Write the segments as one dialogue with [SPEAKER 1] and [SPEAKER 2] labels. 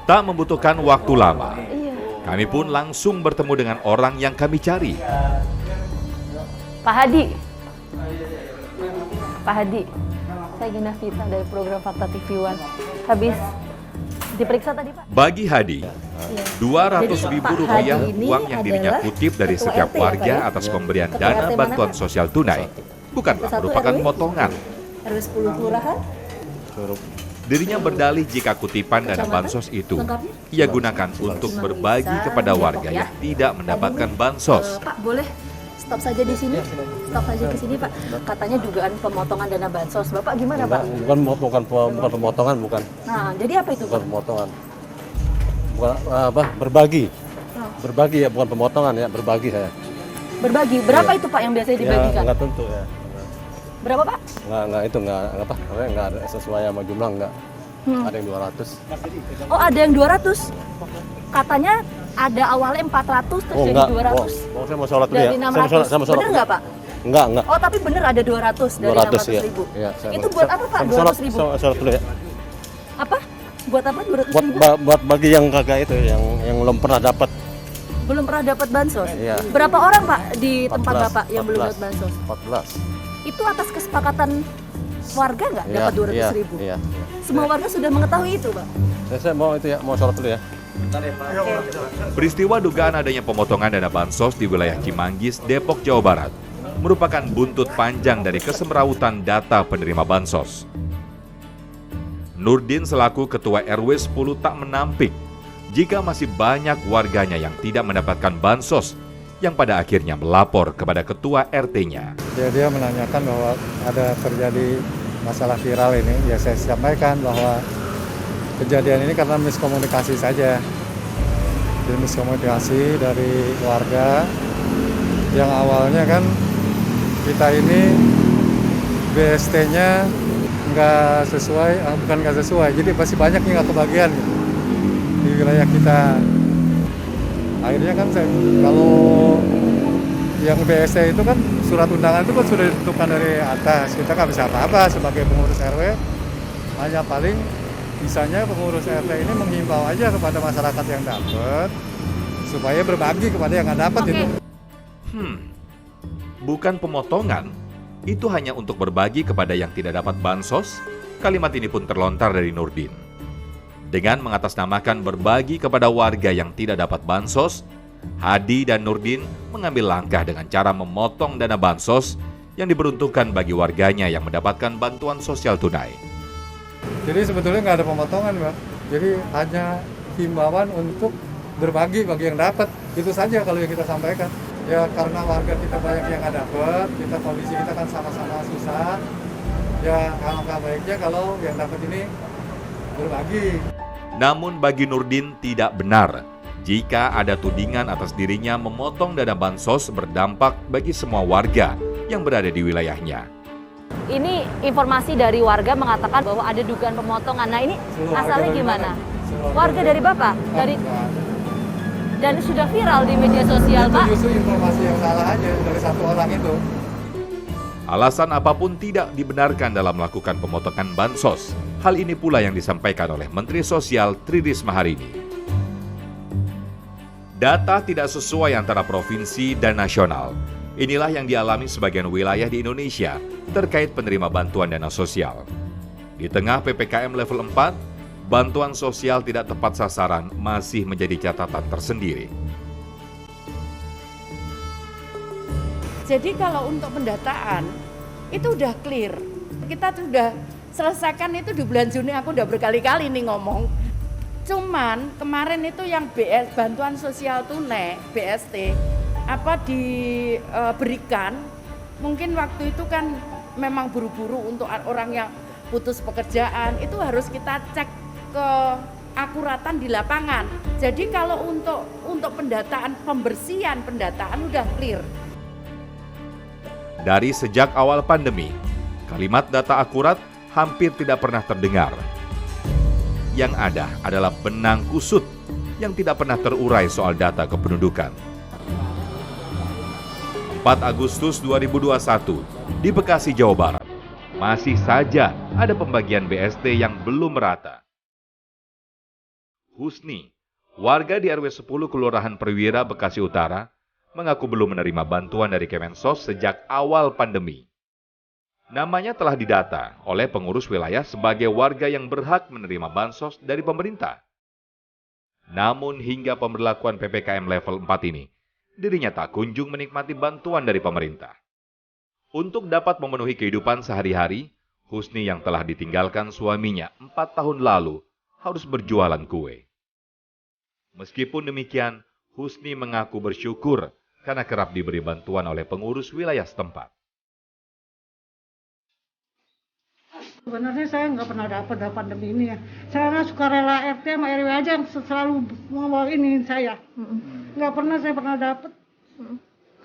[SPEAKER 1] Tak membutuhkan waktu lama, kami pun langsung bertemu dengan orang yang kami cari.
[SPEAKER 2] Pak Hadi. Pak Hadi, saya Gina Vita dari program Fakta TV One. Habis diperiksa tadi, Pak.
[SPEAKER 1] Bagi Hadi, Rp200.000 uang yang dirinya kutip dari setiap warga atas pemberian dana bantuan sosial tunai bukanlah merupakan potongan.
[SPEAKER 2] RW 10 Kelurahan?
[SPEAKER 1] Dirinya berdalih jika kutipan dana bansos itu ia gunakan untuk berbagi kepada warga yang tidak mendapatkan bansos.
[SPEAKER 2] Pak, boleh stop saja di sini? Stop saja di sini, Pak. Katanya dugaan pemotongan dana bansos. Bapak gimana, Pak?
[SPEAKER 3] Bukan pemotongan, bukan.
[SPEAKER 2] Nah, jadi apa itu, Pak?
[SPEAKER 3] Bukan pemotongan. Bukan berbagi. Berbagi ya, bukan pemotongan ya, berbagi saya.
[SPEAKER 2] Berbagi. Berapa itu, Pak, yang biasanya dibagikan?
[SPEAKER 3] Enggak tentu ya.
[SPEAKER 2] Berapa, Pak?
[SPEAKER 3] Enggak ada sesuai sama jumlah, enggak. Ada yang 200.
[SPEAKER 2] Oh, ada yang 200. Katanya ada awalnya 400 terus jadi 200.
[SPEAKER 3] Saya mau sholat dulu ya.
[SPEAKER 2] Dari 600. Bener nggak, Pak?
[SPEAKER 3] Enggak.
[SPEAKER 2] Oh, tapi bener ada 200 dari 600 ribu.
[SPEAKER 3] Iya,
[SPEAKER 2] itu buat apa, Pak? 200 ribu?
[SPEAKER 3] Sholat dulu ya.
[SPEAKER 2] Apa? Buat apa 200 ribu?
[SPEAKER 3] Buat bagi yang kagak itu, yang belum pernah dapat.
[SPEAKER 2] Belum pernah dapat bansos?
[SPEAKER 3] Iya.
[SPEAKER 2] Berapa orang, Pak, di tempat
[SPEAKER 3] 14,
[SPEAKER 2] Bapak yang belum dapat bansos?
[SPEAKER 3] 14.
[SPEAKER 2] Itu atas kesepakatan warga nggak dapat 200 ribu?
[SPEAKER 3] Iya.
[SPEAKER 2] Semua warga sudah mengetahui itu, Pak?
[SPEAKER 3] Saya mau itu ya, mau sholat dulu ya.
[SPEAKER 1] Peristiwa dugaan adanya pemotongan dana bansos di wilayah Cimanggis, Depok, Jawa Barat merupakan buntut panjang dari kesemrawutan data penerima bansos. Nurdin selaku Ketua RW 10 tak menampik jika masih banyak warganya yang tidak mendapatkan bansos yang pada akhirnya melapor kepada Ketua RT-nya.
[SPEAKER 4] Dia menanyakan bahwa ada terjadi masalah viral ini, ya saya sampaikan bahwa kejadian ini karena miskomunikasi saja. Jadi miskomunikasi dari warga yang awalnya kan kita ini BST-nya nggak sesuai, jadi masih banyak yang nggak kebagian gitu, di wilayah kita. Akhirnya kan kalau yang BST itu kan surat undangan itu kan sudah ditentukan dari atas, kita nggak bisa apa-apa sebagai pengurus RW, hanya paling bisanya pengurus RT ini menghimbau aja kepada masyarakat yang dapat supaya berbagi kepada yang nggak dapat itu.
[SPEAKER 1] Bukan pemotongan, itu hanya untuk berbagi kepada yang tidak dapat bansos. Kalimat ini pun terlontar dari Nurdin. Dengan mengatasnamakan berbagi kepada warga yang tidak dapat bansos, Hadi dan Nurdin mengambil langkah dengan cara memotong dana bansos yang diperuntukkan bagi warganya yang mendapatkan bantuan sosial tunai.
[SPEAKER 4] Jadi sebetulnya nggak ada pemotongan, Mbak. Jadi hanya himbauan untuk berbagi bagi yang dapat. Itu saja kalau yang kita sampaikan. Ya karena warga kita banyak yang nggak dapat, kondisi kita kan sama-sama susah. Ya alangkah baiknya kalau yang dapat ini berbagi.
[SPEAKER 1] Namun bagi Nurdin tidak benar jika ada tudingan atas dirinya memotong dana bansos berdampak bagi semua warga yang berada di wilayahnya.
[SPEAKER 2] Ini informasi dari warga mengatakan bahwa ada dugaan pemotongan. Nah, ini asalnya gimana? Warga dari Bapak? Dan sudah viral di media sosial,
[SPEAKER 4] itu
[SPEAKER 2] Pak?
[SPEAKER 4] Justru informasi yang salah aja dari satu orang itu.
[SPEAKER 1] Alasan apapun tidak dibenarkan dalam melakukan pemotongan bansos. Hal ini pula yang disampaikan oleh Menteri Sosial Tri Risma hari ini. Data tidak sesuai antara provinsi dan nasional. Inilah yang dialami sebagian wilayah di Indonesia terkait penerima bantuan dana sosial. Di tengah PPKM level 4, bantuan sosial tidak tepat sasaran masih menjadi catatan tersendiri.
[SPEAKER 5] Jadi kalau untuk pendataan, itu udah clear. Kita sudah selesaikan itu di bulan Juni, aku udah berkali-kali nih ngomong. Cuman kemarin itu yang bantuan sosial tunai, BST, diberikan, mungkin waktu itu kan memang buru-buru untuk orang yang putus pekerjaan, itu harus kita cek keakuratan di lapangan. Jadi kalau untuk pendataan, pembersihan pendataan udah clear.
[SPEAKER 1] Dari sejak awal pandemi, kalimat data akurat hampir tidak pernah terdengar. Yang ada adalah benang kusut yang tidak pernah terurai soal data kependudukan. 4 Agustus 2021 di Bekasi, Jawa Barat, masih saja ada pembagian BST yang belum merata. Husni, warga di RW 10 Kelurahan Perwira, Bekasi Utara, mengaku belum menerima bantuan dari Kemensos sejak awal pandemi. Namanya telah didata oleh pengurus wilayah sebagai warga yang berhak menerima bansos dari pemerintah. Namun hingga pemberlakuan PPKM level 4 ini, dirinya tak kunjung menikmati bantuan dari pemerintah. Untuk dapat memenuhi kehidupan sehari-hari, Husni yang telah ditinggalkan suaminya 4 tahun lalu harus berjualan kue. Meskipun demikian, Husni mengaku bersyukur karena kerap diberi bantuan oleh pengurus wilayah setempat.
[SPEAKER 6] Sebenarnya saya nggak pernah dapat pandemi ini ya. Saya suka rela RT sama RW aja yang selalu mau ini saya. Nggak pernah saya dapat.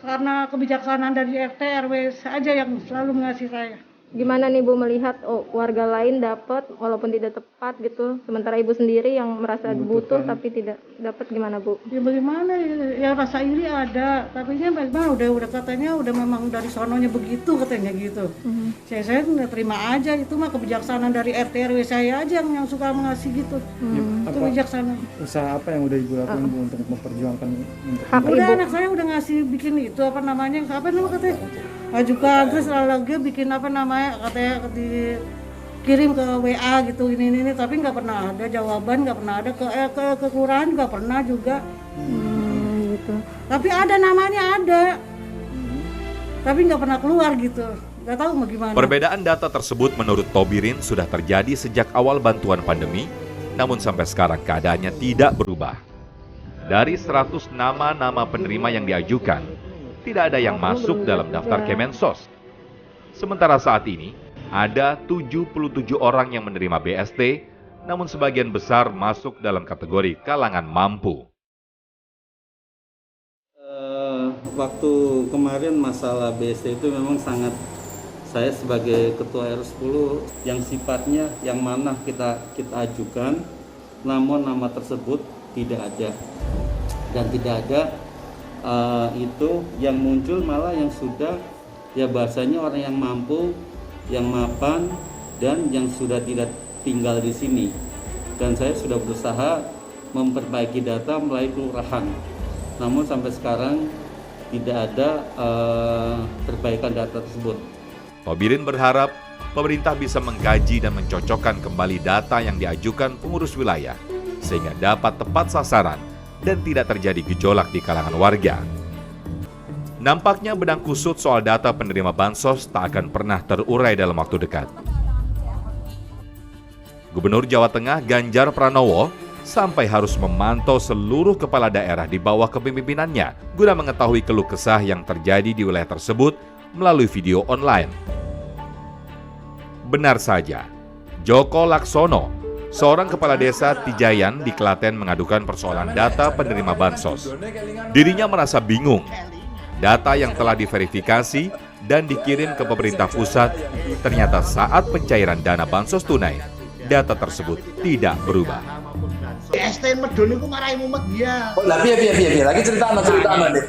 [SPEAKER 6] Karena kebijaksanaan dari RT RW saja yang selalu mengasihi saya.
[SPEAKER 7] Gimana nih Bu melihat warga lain dapat walaupun tidak tepat gitu, sementara Ibu sendiri yang merasa butuh tapi tidak dapat, gimana Bu?
[SPEAKER 6] Ya bagaimana ya, rasa iri ada, tapi memang udah katanya udah memang dari sononya begitu katanya gitu. Saya nggak terima aja, itu mah kebijaksanaan dari RT RW saya aja yang suka mengasih gitu. Itu kebijaksanaan.
[SPEAKER 8] Usaha apa yang udah Ibu lakukan Bu untuk memperjuangkan untuk
[SPEAKER 6] udah anak saya udah ngasih bikin itu apa namanya katanya ajukan, terus lagi bikin apa namanya katanya dikirim ke WA gitu ini tapi nggak pernah ada jawaban, nggak pernah ada ke kelurahan nggak pernah juga.
[SPEAKER 7] Gitu.
[SPEAKER 6] Tapi ada namanya ada, tapi nggak pernah keluar gitu, nggak tahu mau gimana.
[SPEAKER 1] Perbedaan data tersebut menurut Tobirin sudah terjadi sejak awal bantuan pandemi, namun sampai sekarang keadaannya tidak berubah. Dari 100 nama penerima yang diajukan, tidak ada yang masuk dalam daftar Kemensos. Sementara saat ini, ada 77 orang yang menerima BST, namun sebagian besar masuk dalam kategori kalangan mampu.
[SPEAKER 9] Waktu kemarin masalah BST itu memang sangat, saya sebagai ketua RW 10 yang sifatnya yang mana kita ajukan, namun nama tersebut tidak ada. Dan tidak ada itu yang muncul malah yang sudah ya bahasanya orang yang mampu, yang mapan, dan yang sudah tidak tinggal di sini. Dan saya sudah berusaha memperbaiki data melalui kelurahan, namun sampai sekarang tidak ada perbaikan data tersebut.
[SPEAKER 1] Tobirin berharap pemerintah bisa mengkaji dan mencocokkan kembali data yang diajukan pengurus wilayah sehingga dapat tepat sasaran dan tidak terjadi gejolak di kalangan warga. Nampaknya benang kusut soal data penerima bansos tak akan pernah terurai dalam waktu dekat. Gubernur Jawa Tengah Ganjar Pranowo sampai harus memantau seluruh kepala daerah di bawah kepemimpinannya guna mengetahui keluh kesah yang terjadi di wilayah tersebut melalui video online. Benar saja, Joko Laksono, seorang kepala desa Tijayan di Klaten mengadukan persoalan data penerima bansos. Dirinya merasa bingung. Data yang telah diverifikasi dan dikirim ke pemerintah pusat, ternyata saat pencairan dana bansos tunai, data tersebut tidak berubah.
[SPEAKER 10] BST medun itu marahi mumet dia.
[SPEAKER 11] Lah piye lagi cerita nih.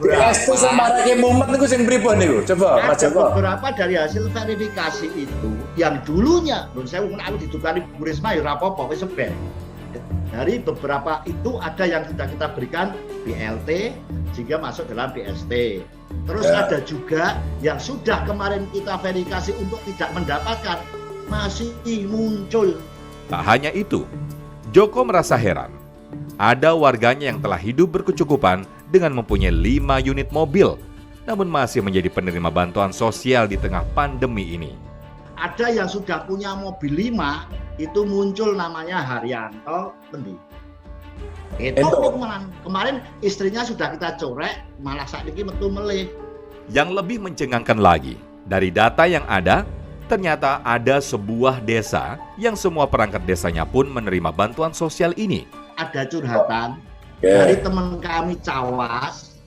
[SPEAKER 11] BST sing marahi mumet niku sing pripun niku? Coba Mas Joko.
[SPEAKER 10] Beberapa dari hasil verifikasi itu yang dulunya saya aku didukani Bu Risma ya ora apa-apa wis seben. Dari beberapa itu ada yang sudah kita berikan BLT sehingga masuk dalam BST. Terus ada juga yang sudah kemarin kita verifikasi untuk tidak mendapatkan, masih muncul.
[SPEAKER 1] Tak hanya itu, Joko merasa heran. Ada warganya yang telah hidup berkecukupan dengan mempunyai 5 unit mobil, namun masih menjadi penerima bantuan sosial di tengah pandemi ini.
[SPEAKER 10] Ada yang sudah punya mobil 5, itu muncul namanya Haryanto Pendi. Itu kemarin istrinya sudah kita corek, malah saat ini metu melih.
[SPEAKER 1] Yang lebih mencengangkan lagi, dari data yang ada, ternyata ada sebuah desa yang semua perangkat desanya pun menerima bantuan sosial ini.
[SPEAKER 10] Ada curhatan dari teman kami Cawas,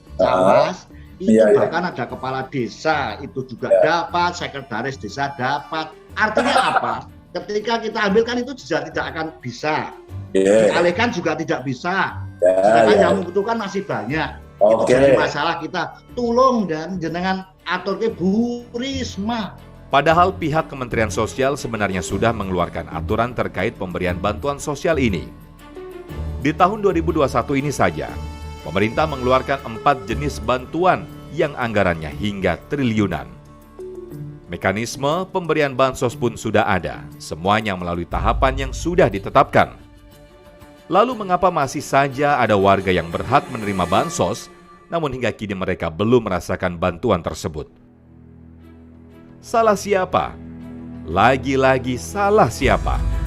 [SPEAKER 10] itu bahkan ada kepala desa itu juga dapat, sekretaris desa dapat. Artinya apa? Ketika kita ambilkan itu juga tidak akan bisa, dialihkan juga tidak bisa. Sedangkan yang membutuhkan masih banyak. Itu jadi masalah kita. Tolong dan jenengan aturke Bu Risma.
[SPEAKER 1] Padahal pihak Kementerian Sosial sebenarnya sudah mengeluarkan aturan terkait pemberian bantuan sosial ini. Di tahun 2021 ini saja, pemerintah mengeluarkan 4 jenis bantuan yang anggarannya hingga triliunan. Mekanisme pemberian bansos pun sudah ada, semuanya melalui tahapan yang sudah ditetapkan. Lalu mengapa masih saja ada warga yang berhak menerima bansos, namun hingga kini mereka belum merasakan bantuan tersebut? Salah siapa? Lagi-lagi salah siapa?